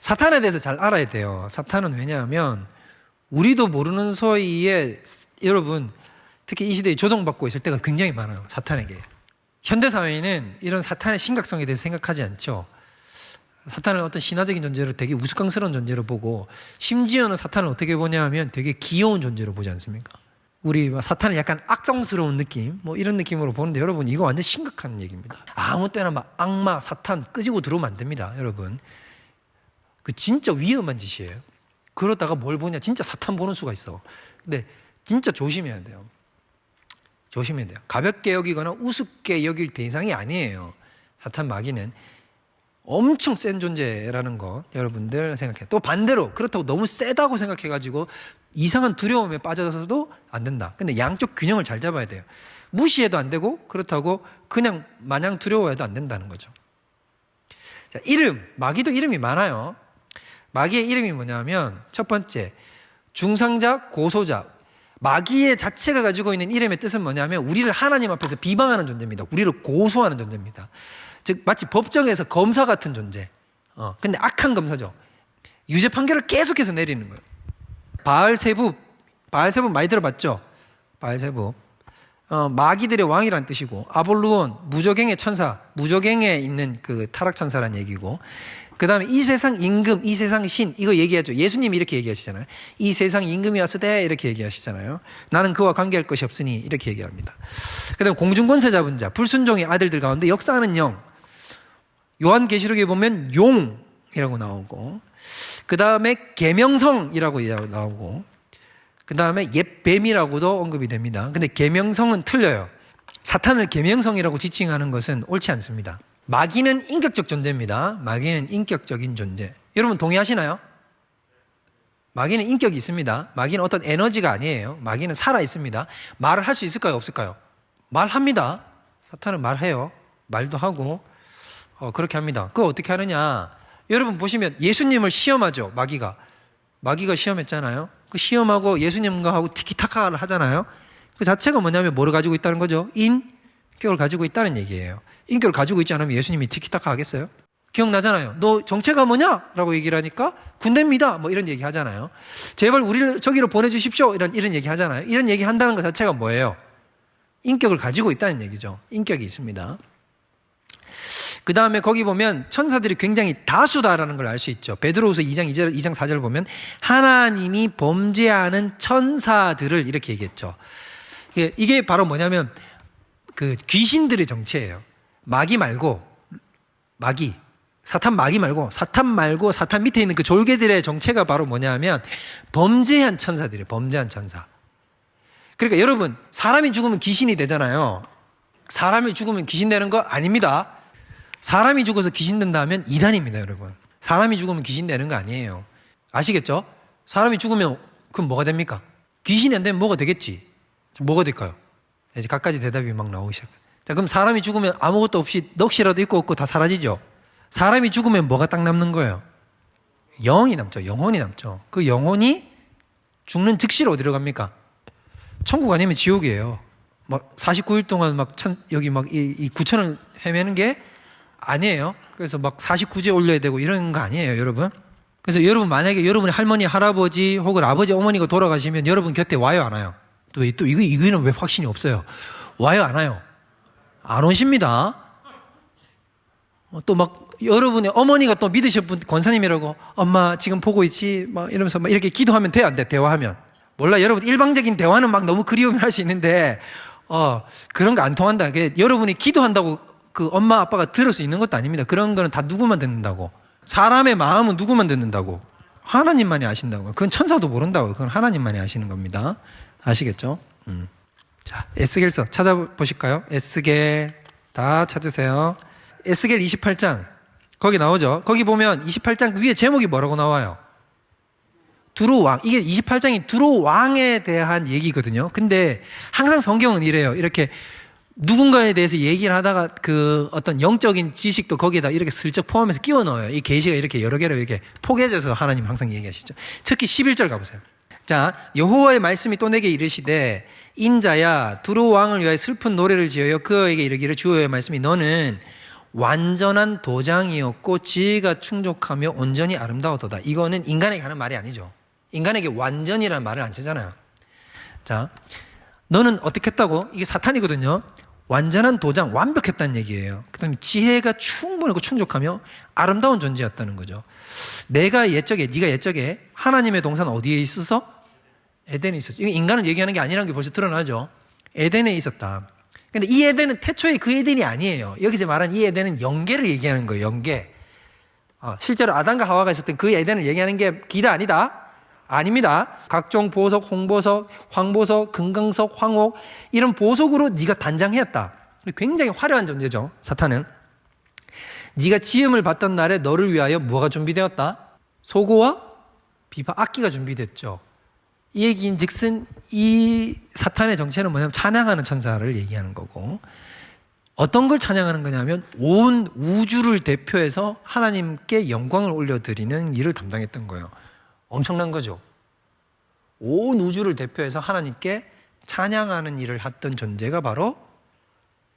사탄에 대해서 잘 알아야 돼요. 사탄은 왜냐하면 우리도 모르는 사이에 여러분 특히 이 시대에 조종받고 있을 때가 굉장히 많아요. 사탄에게. 현대사회는 이런 사탄의 심각성에 대해서 생각하지 않죠. 사탄을 어떤 신화적인 존재로 되게 우스꽝스러운 존재로 보고 심지어는 사탄을 어떻게 보냐 하면 되게 귀여운 존재로 보지 않습니까? 우리 사탄을 약간 악성스러운 느낌 뭐 이런 느낌으로 보는데 여러분 이거 완전 심각한 얘기입니다. 아무 때나 막 악마, 사탄 끄지고 들어오면 안 됩니다. 여러분 그 진짜 위험한 짓이에요. 그러다가 뭘 보냐 진짜 사탄 보는 수가 있어. 근데 진짜 조심해야 돼요. 조심해야 돼요. 가볍게 여기거나 우습게 여길 대상이 아니에요. 사탄 마귀는 엄청 센 존재라는 거 여러분들 생각해요. 또 반대로 그렇다고 너무 세다고 생각해가지고 이상한 두려움에 빠져서도 안 된다. 근데 양쪽 균형을 잘 잡아야 돼요. 무시해도 안 되고 그렇다고 그냥 마냥 두려워해도 안 된다는 거죠. 자, 이름, 마귀도 이름이 많아요. 마귀의 이름이 뭐냐면 첫 번째 중상자, 고소자. 마귀의 자체가 가지고 있는 이름의 뜻은 뭐냐면 우리를 하나님 앞에서 비방하는 존재입니다. 우리를 고소하는 존재입니다. 즉 마치 법정에서 검사 같은 존재. 근데 악한 검사죠. 유죄 판결을 계속해서 내리는 거예요. 바알세붑 많이 들어봤죠? 바알세붑. 마귀들의 왕이란 뜻이고 아볼루온 무저갱의 천사, 무저갱에 있는 그 타락천사란 얘기고 그 다음에 이 세상 임금, 이 세상 신 이거 얘기하죠. 예수님이 이렇게 얘기하시잖아요. 이 세상 임금이 왔으되 이렇게 얘기하시잖아요. 나는 그와 관계할 것이 없으니 이렇게 얘기합니다. 그 다음에 공중권세 잡은 자, 불순종의 아들들 가운데 역사하는 영. 요한계시록에 보면 용이라고 나오고 그 다음에 계명성이라고 나오고 그 다음에 옛뱀이라고도 언급이 됩니다. 근데 계명성은 틀려요. 사탄을 계명성이라고 지칭하는 것은 옳지 않습니다. 마귀는 인격적 존재입니다. 마귀는 인격적인 존재. 여러분 동의하시나요? 마귀는 인격이 있습니다. 마귀는 어떤 에너지가 아니에요. 마귀는 살아 있습니다. 말을 할 수 있을까요? 없을까요? 말합니다. 사탄은 말해요. 말도 하고 그렇게 합니다. 그거 어떻게 하느냐? 여러분 보시면 예수님을 시험하죠. 마귀가 시험했잖아요. 그 시험하고 예수님과 하고 티키타카를 하잖아요. 그 자체가 뭐냐면 뭐를 가지고 있다는 거죠? 인격을 가지고 있다는 얘기예요. 인격을 가지고 있지 않으면 예수님이 티키타카 하겠어요? 기억나잖아요. 너 정체가 뭐냐? 라고 얘기를 하니까 군대입니다. 뭐 이런 얘기 하잖아요. 제발 우리를 저기로 보내주십시오. 이런 얘기 하잖아요. 이런 얘기 한다는 것 자체가 뭐예요? 인격을 가지고 있다는 얘기죠. 인격이 있습니다. 그 다음에 거기 보면 천사들이 굉장히 다수다라는 걸 알 수 있죠. 베드로후서 2장 2장 4절 보면 하나님이 범죄하는 천사들을 이렇게 얘기했죠. 이게 바로 뭐냐면 그 귀신들의 정체예요. 사탄 마귀 말고 사탄 밑에 있는 그 졸개들의 정체가 바로 뭐냐면 범죄한 천사들이에요. 범죄한 천사. 그러니까 여러분 사람이 죽으면 귀신이 되잖아요. 사람이 죽으면 귀신 되는 거 아닙니다. 사람이 죽어서 귀신 된다면 이단입니다, 여러분. 사람이 죽으면 귀신 되는 거 아니에요. 아시겠죠? 사람이 죽으면 그럼 뭐가 됩니까? 귀신이 안 되면 뭐가 되겠지? 뭐가 될까요? 이제 갖가지 대답이 막 나오기 시작해요. 자, 그럼 사람이 죽으면 아무것도 없이 넋이라도 있고 없고 다 사라지죠? 사람이 죽으면 뭐가 딱 남는 거예요? 영이 남죠. 영혼이 남죠. 그 영혼이 죽는 즉시로 어디로 갑니까? 천국 아니면 지옥이에요. 막 49일 동안 여기 이 구천을 헤매는 게 아니에요. 그래서 막 49제 올려야 되고 이런 거 아니에요, 여러분. 그래서 여러분 만약에 여러분의 할머니, 할아버지 혹은 아버지, 어머니가 돌아가시면 여러분 곁에 와요, 안 와요? 또 이거는 왜 확신이 없어요? 와요, 안 와요? 안 오십니다. 또 막 여러분의 어머니가 또 믿으실 분 권사님이라고 엄마 지금 보고 있지? 막 이러면서 막 이렇게 기도하면 돼요, 안 돼? 대화하면. 몰라, 여러분 일방적인 대화는 막 너무 그리우면 할 수 있는데 그런 거 안 통한다. 여러분이 기도한다고 그 엄마 아빠가 들을 수 있는 것도 아닙니다. 그런 거는 다 누구만 듣는다고. 사람의 마음은 누구만 듣는다고. 하나님만이 아신다고. 그건 천사도 모른다고. 그건 하나님만이 아시는 겁니다. 아시겠죠? 자, 에스겔서 찾아보실까요? 에스겔 다 찾으세요. 에스겔 28장 거기 나오죠. 거기 보면 28장 위에 제목이 뭐라고 나와요? 두로왕. 이게 28장이 두로왕에 대한 얘기거든요. 근데 항상 성경은 이래요. 이렇게 누군가에 대해서 얘기를 하다가 그 어떤 영적인 지식도 거기에다 이렇게 슬쩍 포함해서 끼워 넣어요. 이 계시가 이렇게 여러 개로 이렇게 포개져서 하나님 항상 얘기하시죠. 특히 11절 가보세요. 자, 여호와의 말씀이 또 내게 이르시되 인자야 두로 왕을 위하여 슬픈 노래를 지어요 그에게 이르기를 주의 말씀이 너는 완전한 도장이었고 지혜가 충족하며 온전히 아름다웠도다. 이거는 인간에게 하는 말이 아니죠. 인간에게 완전이라는 말을 안 쓰잖아요. 자, 너는 어떻게 했다고? 이게 사탄이거든요. 완전한 도장, 완벽했다는 얘기예요. 그 다음에 지혜가 충분하고 충족하며 아름다운 존재였다는 거죠. 네가 옛적에 하나님의 동산 어디에 있어서? 에덴에 있었죠. 이게 인간을 얘기하는 게 아니라는 게 벌써 드러나죠. 에덴에 있었다. 근데 이 에덴은 태초에 그 에덴이 아니에요. 여기서 말한 이 에덴은 영계를 얘기하는 거예요. 영계. 실제로 아담과 하와가 있었던 그 에덴을 얘기하는 게 기다 아니다? 아닙니다. 각종 보석, 홍보석, 황보석, 금강석, 황옥 이런 보석으로 네가 단장했다. 굉장히 화려한 존재죠. 사탄은. 네가 지음을 받던 날에 너를 위하여 뭐가 준비되었다? 소고와 비바, 악기가 준비됐죠. 이 얘기인 즉슨 이 사탄의 정체는 뭐냐면 찬양하는 천사를 얘기하는 거고, 어떤 걸 찬양하는 거냐면 온 우주를 대표해서 하나님께 영광을 올려드리는 일을 담당했던 거예요. 엄청난 거죠. 온 우주를 대표해서 하나님께 찬양하는 일을 했던 존재가 바로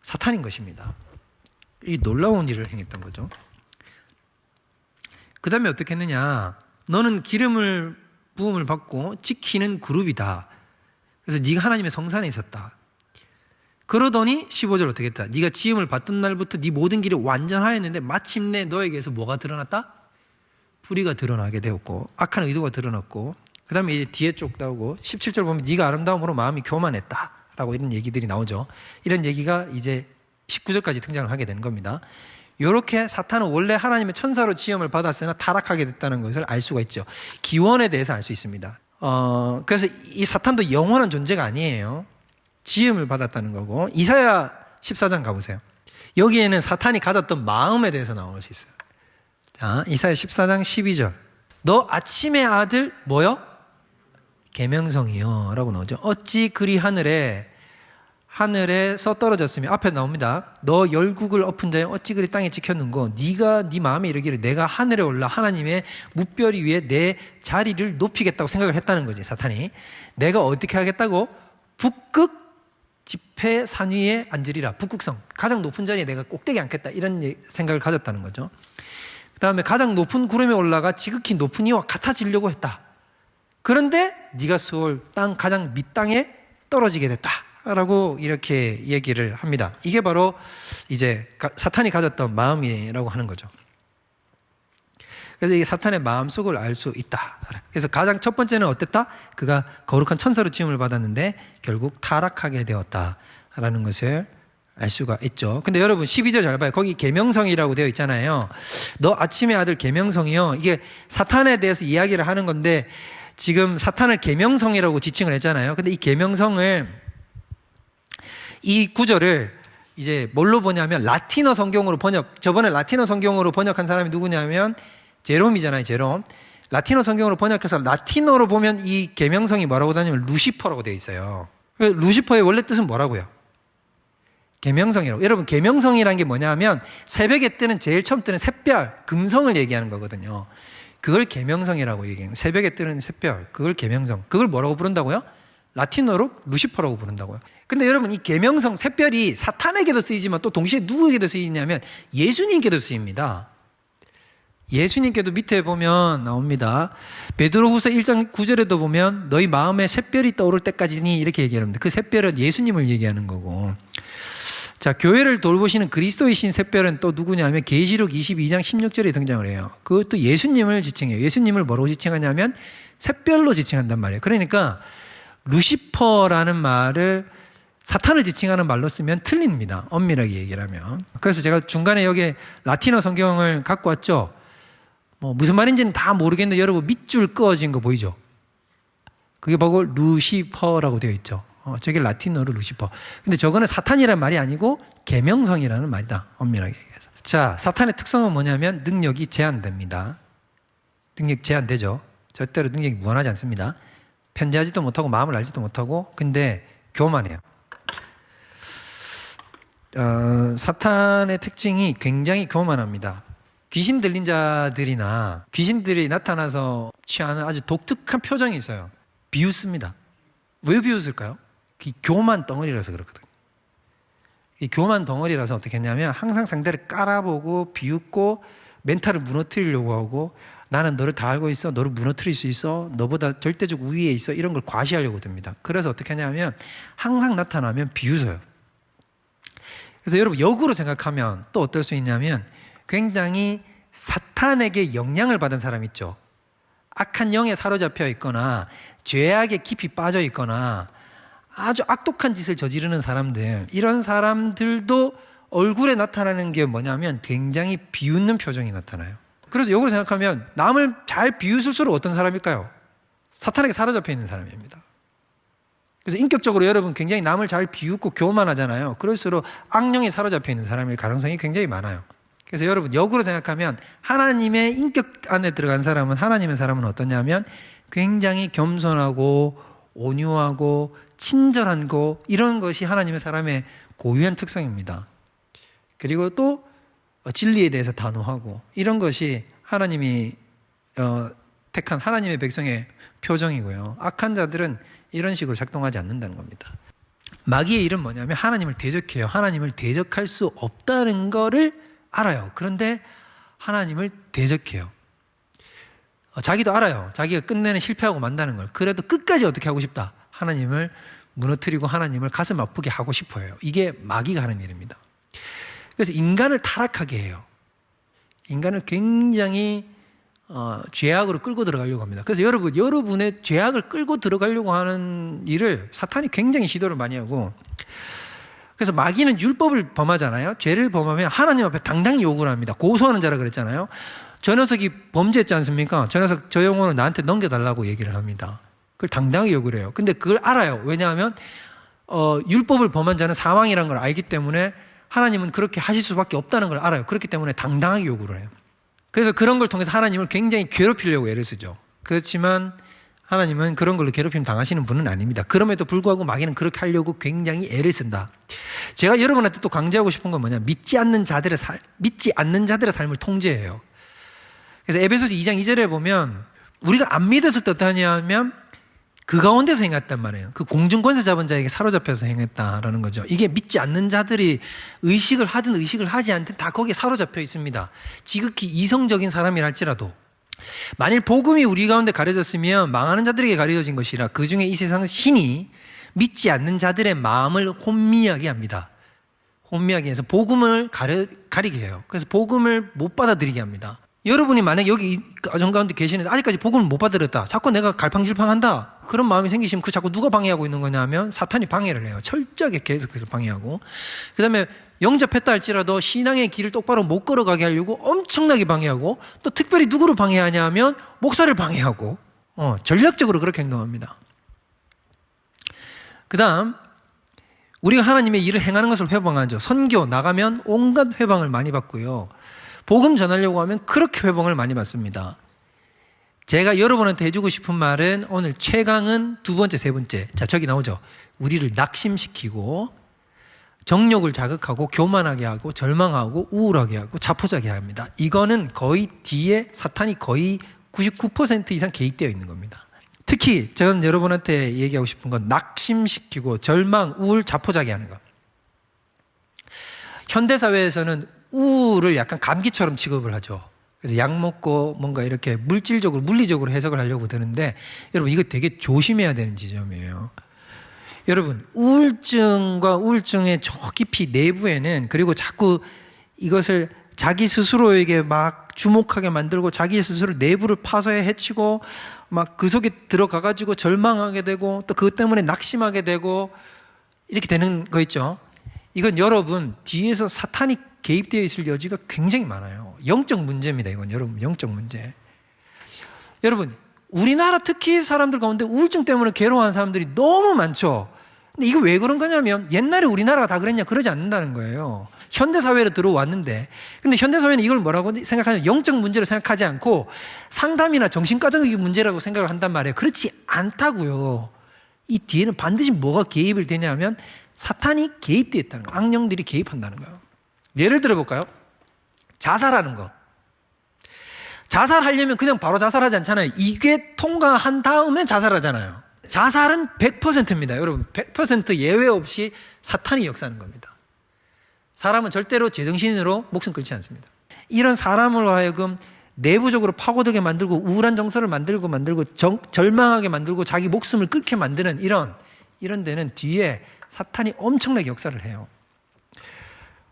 사탄인 것입니다. 이 놀라운 일을 행했던 거죠. 그 다음에 어떻게 했느냐? 너는 기름을 부음을 받고 지키는 그룹이다. 그래서 네가 하나님의 성산에 있었다. 그러더니 15절 어떻게 했다? 네가 지음을 받던 날부터 네 모든 길이 완전하였는데 마침내 너에게서 뭐가 드러났다? 불의가 드러나게 되었고 악한 의도가 드러났고, 그 다음에 이제 뒤에 쭉 나오고 17절 보면 네가 아름다움으로 마음이 교만했다 라고 이런 얘기들이 나오죠. 이런 얘기가 이제 19절까지 등장을 하게 되는 겁니다. 이렇게 사탄은 원래 하나님의 천사로 지음을 받았으나 타락하게 됐다는 것을 알 수가 있죠. 기원에 대해서 알 수 있습니다. 그래서 이 사탄도 영원한 존재가 아니에요. 지음을 받았다는 거고. 이사야 14장 가보세요. 여기에는 사탄이 가졌던 마음에 대해서 나올 수 있어요. 자, 이사야 14장 12절. 너 아침의 아들 뭐요? 계명성이요 라고 나오죠. 어찌 그리 하늘에서 떨어졌으며, 앞에 나옵니다. 너 열국을 엎은 자여 어찌 그리 땅에 지켰는고, 네가 네 마음에 이르기를 내가 하늘에 올라 하나님의 뭇별이 위에 내 자리를 높이겠다고 생각을 했다는 거지. 사탄이 내가 어떻게 하겠다고? 북극 지폐 산 위에 앉으리라. 북극성, 가장 높은 자리에 내가 꼭대기 앉겠다, 이런 생각을 가졌다는 거죠. 그 다음에 가장 높은 구름에 올라가 지극히 높은 이와 같아지려고 했다. 그런데 네가 수월 땅 가장 밑땅에 떨어지게 됐다 라고 이렇게 얘기를 합니다. 이게 바로 이제 사탄이 가졌던 마음이라고 하는 거죠. 그래서 이 사탄의 마음속을 알 수 있다. 그래서 가장 첫 번째는 어땠다? 그가 거룩한 천사로 지음을 받았는데 결국 타락하게 되었다라는 것을 알 수가 있죠. 근데 여러분 12절 잘 봐요. 거기 계명성이라고 되어 있잖아요. 너 아침의 아들 계명성이요. 이게 사탄에 대해서 이야기를 하는 건데, 지금 사탄을 계명성이라고 지칭을 했잖아요. 근데 이 계명성을, 이 구절을 이제 뭘로 보냐면 라틴어 성경으로 저번에 라틴어 성경으로 번역한 사람이 누구냐면 제롬이잖아요. 제롬. 라틴어 성경으로 번역해서 라틴어로 보면 이 계명성이 뭐라고 하냐면 루시퍼라고 되어 있어요. 루시퍼의 원래 뜻은 뭐라고요? 계명성이라고. 여러분, 계명성이라는 게 뭐냐면 새벽에 뜨는, 제일 처음 뜨는 샛별, 금성을 얘기하는 거거든요. 그걸 계명성이라고 얘기해요. 새벽에 뜨는 샛별, 그걸 계명성. 그걸 뭐라고 부른다고요? 라틴어로 루시퍼라고 부른다고요. 근데 여러분, 이 계명성, 샛별이 사탄에게도 쓰이지만 또 동시에 누구에게도 쓰이냐면 예수님께도 쓰입니다. 예수님께도 밑에 보면 나옵니다. 베드로후서 1장 9절에도 보면 너희 마음에 샛별이 떠오를 때까지니 이렇게 얘기합니다. 그 샛별은 예수님을 얘기하는 거고. 자, 교회를 돌보시는 그리스도이신 샛별은 또 누구냐면 계시록 22장 16절에 등장을 해요. 그것도 예수님을 지칭해요. 예수님을 뭐라고 지칭하냐면 샛별로 지칭한단 말이에요. 그러니까 루시퍼라는 말을 사탄을 지칭하는 말로 쓰면 틀립니다. 엄밀하게 얘기를 하면. 그래서 제가 중간에 여기 라틴어 성경을 갖고 왔죠. 무슨 말인지는 다 모르겠는데 여러분 밑줄 그어진 거 보이죠? 그게 바로 루시퍼라고 되어 있죠. 저게 라틴어로 루시퍼. 근데 저거는 사탄이라는 말이 아니고 계명성이라는 말이다. 엄밀하게 얘기해서. 자, 사탄의 특성은 뭐냐면 능력이 제한됩니다. 능력 제한되죠. 절대로 능력이 무한하지 않습니다. 편지하지도 못하고 마음을 알지도 못하고, 근데 교만해요. 사탄의 특징이 굉장히 교만합니다. 귀신 들린 자들이나 귀신들이 나타나서 취하는 아주 독특한 표정이 있어요. 비웃습니다. 왜 비웃을까요? 교만 덩어리라서 그렇거든요. 이 교만 덩어리라서 어떻게 했냐면 항상 상대를 깔아보고 비웃고 멘탈을 무너뜨리려고 하고 나는 너를 다 알고 있어. 너를 무너뜨릴 수 있어. 너보다 절대적 우위에 있어. 이런 걸 과시하려고 듭니다. 그래서 어떻게 하냐면 항상 나타나면 비웃어요. 그래서 여러분 역으로 생각하면 또 어떨 수 있냐면 굉장히 사탄에게 영향을 받은 사람 있죠. 악한 영에 사로잡혀 있거나 죄악에 깊이 빠져 있거나 아주 악독한 짓을 저지르는 사람들, 이런 사람들도 얼굴에 나타나는 게 뭐냐면 굉장히 비웃는 표정이 나타나요. 그래서 역으로 생각하면 남을 잘 비웃을수록 어떤 사람일까요? 사탄에게 사로잡혀 있는 사람입니다. 그래서 인격적으로 여러분 굉장히 남을 잘 비웃고 교만하잖아요. 그럴수록 악령에 사로잡혀 있는 사람일 가능성이 굉장히 많아요. 그래서 여러분 역으로 생각하면 하나님의 인격 안에 들어간 사람은, 하나님의 사람은 어떠냐면 굉장히 겸손하고 온유하고 친절한 거, 이런 것이 하나님의 사람의 고유한 특성입니다. 그리고 또 진리에 대해서 단호하고, 이런 것이 하나님이 택한 하나님의 백성의 표정이고요. 악한 자들은 이런 식으로 작동하지 않는다는 겁니다. 마귀의 일은 뭐냐면 하나님을 대적해요. 하나님을 대적할 수 없다는 거를 알아요. 그런데 하나님을 대적해요. 자기도 알아요. 자기가 끝내는 실패하고 만다는 걸. 그래도 끝까지 어떻게 하고 싶다? 하나님을 무너뜨리고 하나님을 가슴 아프게 하고 싶어요. 이게 마귀가 하는 일입니다. 그래서 인간을 타락하게 해요. 인간을 굉장히 죄악으로 끌고 들어가려고 합니다. 그래서 여러분의 죄악을 끌고 들어가려고 하는 일을 사탄이 굉장히 시도를 많이 하고, 그래서 마귀는 율법을 범하잖아요. 죄를 범하면 하나님 앞에 당당히 요구를 합니다. 고소하는 자라 그랬잖아요. 저 녀석이 범죄했지 않습니까? 저 녀석 저 영혼을 나한테 넘겨달라고 얘기를 합니다. 그걸 당당하게 요구를 해요. 근데 그걸 알아요. 왜냐하면 율법을 범한 자는 사망이라는 걸 알기 때문에 하나님은 그렇게 하실 수밖에 없다는 걸 알아요. 그렇기 때문에 당당하게 요구를 해요. 그래서 그런 걸 통해서 하나님을 굉장히 괴롭히려고 애를 쓰죠. 그렇지만 하나님은 그런 걸로 괴롭힘 당하시는 분은 아닙니다. 그럼에도 불구하고 마귀는 그렇게 하려고 굉장히 애를 쓴다. 제가 여러분한테 또 강조하고 싶은 건 뭐냐, 믿지 않는 자들의 삶을 통제해요. 그래서 에베소서 2장 2절에 보면 우리가 안 믿었을 때 어떠하냐면 그 가운데서 행했단 말이에요. 그 공중권세 잡은 자에게 사로잡혀서 행했다라는 거죠. 이게 믿지 않는 자들이 의식을 하든 의식을 하지 않든 다 거기에 사로잡혀 있습니다. 지극히 이성적인 사람이라 할지라도. 만일 복음이 우리 가운데 가려졌으면 망하는 자들에게 가려진 것이라 그 중에 이 세상 신이 믿지 않는 자들의 마음을 혼미하게 합니다. 혼미하게 해서 복음을 가리게 해요. 그래서 복음을 못 받아들이게 합니다. 여러분이 만약 여기 가정 가운데 계시는데 아직까지 복음을 못 받아들였다, 자꾸 내가 갈팡질팡한다, 그런 마음이 생기시면 그 자꾸 누가 방해하고 있는 거냐면 사탄이 방해를 해요. 철저하게 계속해서 방해하고, 그 다음에 영접했다 할지라도 신앙의 길을 똑바로 못 걸어가게 하려고 엄청나게 방해하고, 또 특별히 누구를 방해하냐 하면 목사를 방해하고, 전략적으로 그렇게 행동합니다. 그 다음 우리가 하나님의 일을 행하는 것을 회방하죠. 선교 나가면 온갖 회방을 많이 받고요. 복음 전하려고 하면 그렇게 회방을 많이 받습니다. 제가 여러분한테 해주고 싶은 말은 오늘 최강은 두 번째, 세 번째. 자, 저기 나오죠. 우리를 낙심시키고 정욕을 자극하고 교만하게 하고 절망하고 우울하게 하고 자포자기하게 합니다. 이거는 거의 뒤에 사탄이 거의 99% 이상 개입되어 있는 겁니다. 특히 저는 여러분한테 얘기하고 싶은 건 낙심시키고 절망, 우울, 자포자기 하는 거. 현대사회에서는 우울을 약간 감기처럼 취급을 하죠. 그래서 약 먹고 뭔가 이렇게 물질적으로, 물리적으로 해석을 하려고 드는데, 여러분 이거 되게 조심해야 되는 지점이에요. 여러분, 우울증과 우울증의 저 깊이 내부에는, 그리고 자꾸 이것을 자기 스스로에게 막 주목하게 만들고 자기 스스로 내부를 파서해 해치고 막 그 속에 들어가가지고 절망하게 되고 또 그것 때문에 낙심하게 되고 이렇게 되는 거 있죠. 이건 여러분 뒤에서 사탄이 개입되어 있을 여지가 굉장히 많아요. 영적 문제입니다. 이건 여러분 영적 문제. 여러분 우리나라 특히 사람들 가운데 우울증 때문에 괴로워하는 사람들이 너무 많죠. 근데 이거 왜 그런 거냐면 옛날에 우리나라가 다 그랬냐, 그러지 않는다는 거예요. 현대사회로 들어왔는데, 근데 현대사회는 이걸 뭐라고 생각하냐면 영적 문제로 생각하지 않고 상담이나 정신과적인 문제라고 생각을 한단 말이에요. 그렇지 않다고요. 이 뒤에는 반드시 뭐가 개입을 되냐면 사탄이 개입되어 있다는 거예요. 악령들이 개입한다는 거예요. 예를 들어볼까요? 자살하는 것. 자살하려면 그냥 바로 자살하지 않잖아요. 이게 통과한 다음에 자살하잖아요. 자살은 100%입니다. 여러분 100% 예외 없이 사탄이 역사하는 겁니다. 사람은 절대로 제정신으로 목숨 끊지 않습니다. 이런 사람으로 하여금 내부적으로 파고들게 만들고 우울한 정서를 만들고 절망하게 만들고 자기 목숨을 끊게 만드는 이런 데는 뒤에 사탄이 엄청나게 역사를 해요.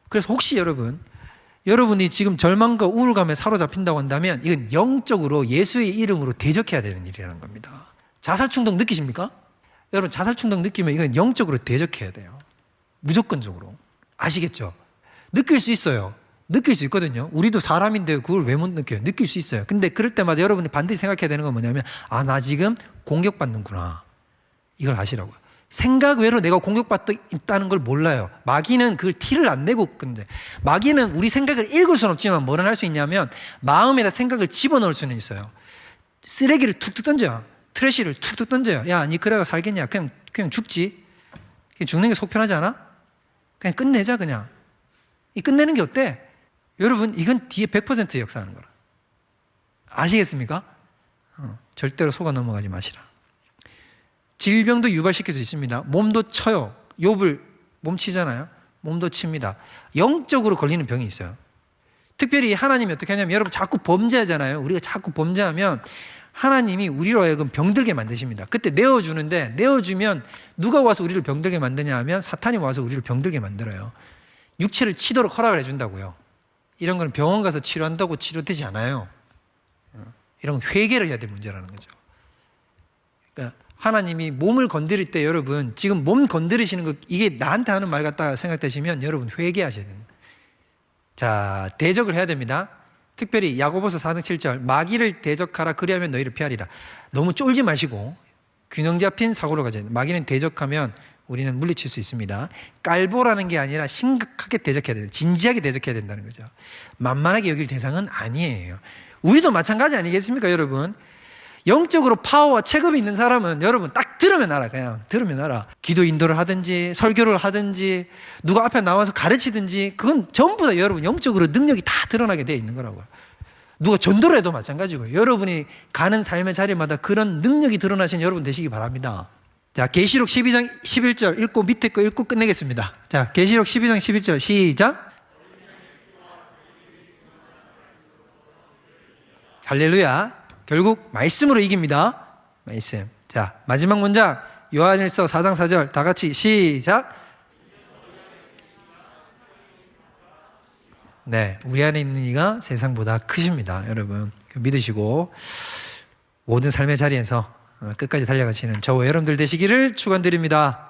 그래서 혹시 여러분이 지금 절망과 우울감에 사로잡힌다고 한다면 이건 영적으로 예수의 이름으로 대적해야 되는 일이라는 겁니다. 자살 충동 느끼십니까? 여러분 자살 충동 느끼면 이건 영적으로 대적해야 돼요. 무조건적으로. 아시겠죠? 느낄 수 있어요. 느낄 수 있거든요. 우리도 사람인데 그걸 왜 못 느껴요? 느낄 수 있어요. 근데 그럴 때마다 여러분이 반드시 생각해야 되는 건 뭐냐면 나 지금 공격받는구나. 이걸 아시라고요. 생각 외로 내가 공격받고 있다는 걸 몰라요. 마귀는 그 티를 안 내고 근데 마귀는 우리 생각을 읽을 수는 없지만 뭐를 할 수 있냐면 마음에다 생각을 집어넣을 수는 있어요. 쓰레기를 툭툭 던져요. 트래시를 툭툭 던져요. 야, 니 그래가 살겠냐? 그냥 죽지. 죽는 게 속 편하지 않아? 그냥 끝내자 그냥. 이 끝내는 게 어때? 여러분 이건 뒤에 100% 역사하는 거라. 아시겠습니까? 절대로 속아 넘어가지 마시라. 질병도 유발시킬 수 있습니다. 몸도 쳐요. 욥을 몸치잖아요. 몸도 칩니다. 영적으로 걸리는 병이 있어요. 특별히 하나님이 어떻게 하냐면 여러분 자꾸 범죄하잖아요. 우리가 자꾸 범죄하면 하나님이 우리로 하여금 병들게 만드십니다. 그때 내어주면 누가 와서 우리를 병들게 만드냐 하면 사탄이 와서 우리를 병들게 만들어요. 육체를 치도록 허락을 해준다고요. 이런 건 병원 가서 치료한다고 치료되지 않아요. 이런 건 회개를 해야 될 문제라는 거죠. 그러니까 하나님이 몸을 건드릴 때 여러분 지금 몸 건드리시는 거 이게 나한테 하는 말 같다 생각되시면 여러분 회개하셔야 됩니다. 자, 대적을 해야 됩니다. 특별히 야고보서 4장 7절 마귀를 대적하라 그리하면 너희를 피하리라. 너무 쫄지 마시고 균형 잡힌 사고로 가져야 돼요. 마귀는 대적하면 우리는 물리칠 수 있습니다. 깔보라는 게 아니라 심각하게 대적해야 돼요. 진지하게 대적해야 된다는 거죠. 만만하게 여길 대상은 아니에요. 우리도 마찬가지 아니겠습니까 여러분? 영적으로 파워와 체급이 있는 사람은 여러분 딱 들으면 알아. 그냥 들으면 알아. 기도 인도를 하든지 설교를 하든지 누가 앞에 나와서 가르치든지 그건 전부 다 여러분 영적으로 능력이 다 드러나게 되어 있는 거라고요. 누가 전도를 해도 마찬가지고요. 여러분이 가는 삶의 자리마다 그런 능력이 드러나신 여러분 되시기 바랍니다. 자, 계시록 12장 11절 읽고 밑에 거 읽고 끝내겠습니다. 자, 계시록 12장 11절 시작. 할렐루야. 결국 말씀으로 이깁니다. 말씀. 자, 마지막 문장 요한일서 4장 4절 다 같이 시작. 네, 우리 안에 있는 이가 세상보다 크십니다. 여러분 믿으시고 모든 삶의 자리에서 끝까지 달려가시는 저와 여러분들 되시기를 축원드립니다.